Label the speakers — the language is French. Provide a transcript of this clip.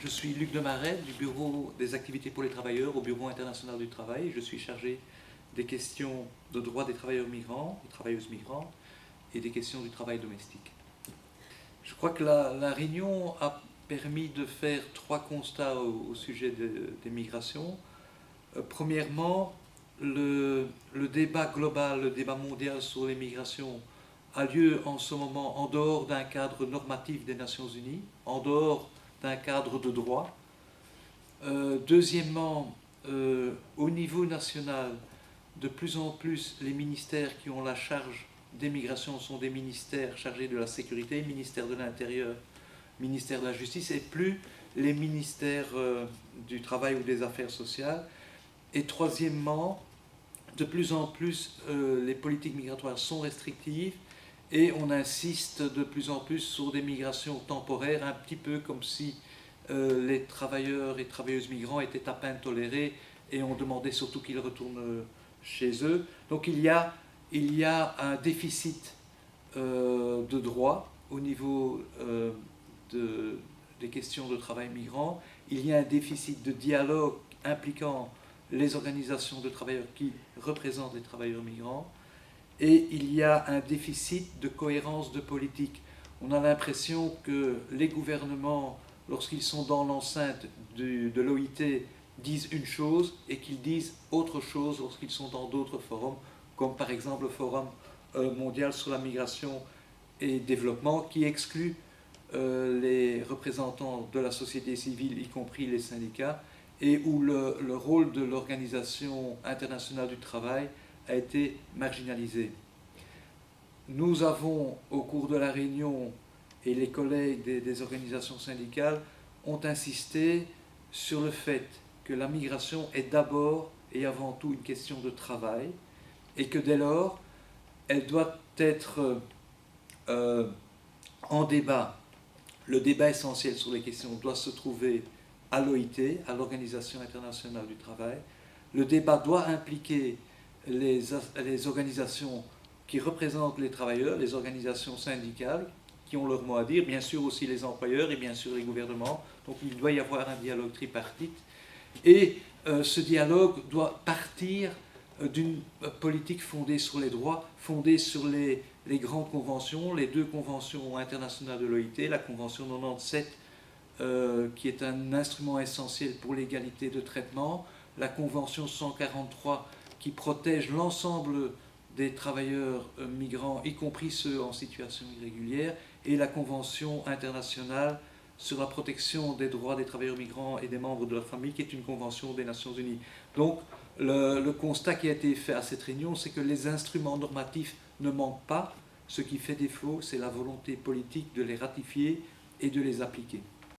Speaker 1: Je suis Luc Demaret du Bureau des activités pour les travailleurs au Bureau international du travail. Je suis chargé des questions de droit des travailleurs migrants, des travailleuses migrantes et des questions du travail domestique. Je crois que la réunion a permis de faire trois constats au sujet des migrations. Premièrement, le débat global, le débat mondial sur les migrations a lieu en ce moment en dehors d'un cadre normatif des Nations Unies, en dehors d'un cadre de droit. Deuxièmement, au niveau national, de plus en plus, les ministères qui ont la charge des migrations sont des ministères chargés de la sécurité, ministère de l'Intérieur, ministère de la Justice, et plus les ministères du Travail ou des Affaires sociales. Et troisièmement, de plus en plus, les politiques migratoires sont restrictives et on insiste de plus en plus sur des migrations temporaires, un petit peu comme si les travailleurs et travailleuses migrants étaient à peine tolérés et on demandait surtout qu'ils retournent chez eux. Donc il y a un déficit de droit au niveau des questions de travail migrant. Il y a un déficit de dialogue impliquant les organisations de travailleurs qui représentent les travailleurs migrants. Et il y a un déficit de cohérence de politique. On a l'impression que les gouvernements, lorsqu'ils sont dans l'enceinte de l'OIT, disent une chose et qu'ils disent autre chose lorsqu'ils sont dans d'autres forums, comme par exemple le Forum mondial sur la migration et développement, qui exclut les représentants de la société civile, y compris les syndicats, et où le rôle de l'Organisation internationale du travail a été marginalisé. Nous avons, au cours de la réunion, et les collègues des organisations syndicales ont insisté sur le fait que la migration est d'abord et avant tout une question de travail, et que dès lors, elle doit être en débat. Le débat essentiel sur les questions doit se trouver à l'OIT, à l'Organisation internationale du travail. Le débat doit impliquer les organisations qui représentent les travailleurs, les organisations syndicales qui ont leur mot à dire, bien sûr aussi les employeurs et bien sûr les gouvernements. Donc il doit y avoir un dialogue tripartite. Et ce dialogue doit partir d'une politique fondée sur les droits, fondée sur les grandes conventions, les deux conventions internationales de l'OIT, la convention 97 qui est un instrument essentiel pour l'égalité de traitement, la convention 143 qui protège l'ensemble des travailleurs migrants, y compris ceux en situation irrégulière, et la convention internationale sur la protection des droits des travailleurs migrants et des membres de leur famille, qui est une convention des Nations Unies. Donc le constat qui a été fait à cette réunion, c'est que les instruments normatifs ne manquent pas. Ce qui fait défaut, c'est la volonté politique de les ratifier et de les appliquer.